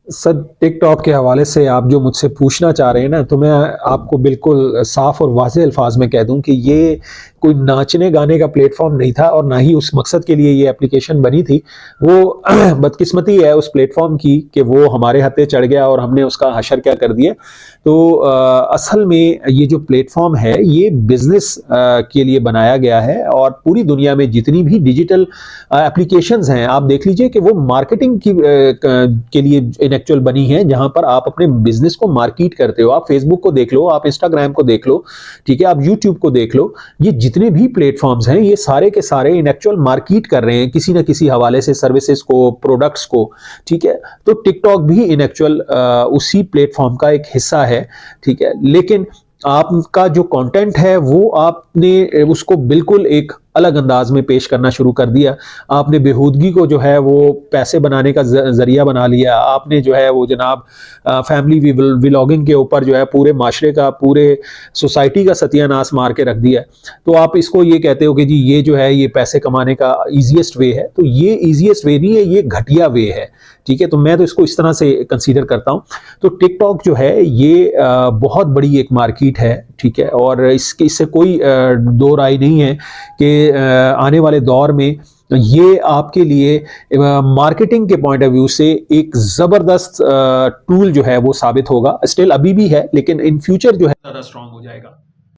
Sir TikTok के हवाले से आप जो मुझसे पूछना चाह रहे हैं ना, तो मैं आपको बिल्कुल साफ और वाज़ेह अल्फाज में कह दूं कि ये कोई नाचने गाने का प्लेटफॉर्म नहीं था और ना ही उस मकसद के लिए ये एप्लीकेशन बनी थी। वो बदकिस्मती है उस प्लेटफॉर्म की कि वो हमारे हत्थे चढ़ गया और हमने उसका हशर क्या कर दिया। तो असल में ये जो प्लेटफॉर्म है ये बिजनेस के लिए बनाया गया है, और पूरी दुनिया में जितनी भी डिजिटल एप्लीकेशंस हैं आप देख लीजिए कि वो मार्केटिंग के लिए इन एक्चुअल बनी है, जहां पर आप अपने बिजनेस को मार्केट करते हो। आप फेसबुक को देख लो, आप इंस्टाग्राम को देख लो, ठीक है, आप यूट्यूब को देख लो, ये जितने भी प्लेटफॉर्म्स हैं ये सारे के सारे इन एक्चुअल मार्केट कर रहे हैं किसी ना किसी हवाले से सर्विसेज को, प्रोडक्ट्स को, ठीक है। तो टिकटॉक भी इन एक्चुअल उसी प्लेटफॉर्म का एक हिस्सा है, ठीक है। लेकिन आपका जो कंटेंट है वो आपने उसको बिल्कुल एक अलग अंदाज में पेश करना शुरू कर दिया। आपने बेहूदगी को जो है वो पैसे बनाने का जरिया बना लिया। आपने जो है वो जनाब फैमिली व्लॉगिंग के ऊपर जो है पूरे माशरे का, पूरे सोसाइटी का सत्यानाश मार के रख दिया। तो आप इसको ये कहते हो कि जी ये जो है ये पैसे कमाने का ईजीएस्ट वे है, तो ये ईजीएस्ट वे नहीं है, ये घटिया वे है, ठीक है। तो मैं तो इसको इस तरह से कंसीडर करता हूँ। तो टिकटॉक जो है ये बहुत बड़ी एक मार्केट है, ठीक है, और इससे कोई दो राय नहीं है कि आने वाले दौर में ये आपके लिए मार्केटिंग के पॉइंट ऑफ व्यू से एक जबरदस्त टूल जो है वो साबित होगा। स्टिल अभी भी है, लेकिन इन फ्यूचर जो है ज्यादा स्ट्रांग हो जाएगा।